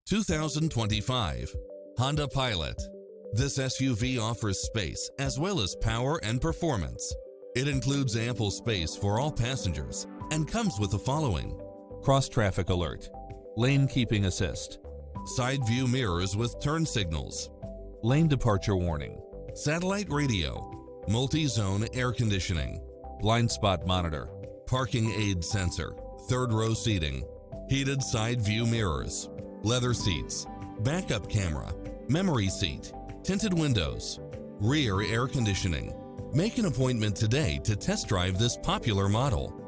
2025 Honda Pilot. This SUV offers space as well as power and performance. It includes ample space for all passengers and comes with the following: cross-traffic alert, lane keeping assist, side view mirrors with turn signals, lane departure warning, satellite radio, multi-zone air conditioning, blind spot monitor, parking aid sensor, third row seating, heated side view mirrors, leather seats, backup camera, memory seat, tinted windows, rear air conditioning. Make an appointment today to test drive this popular model.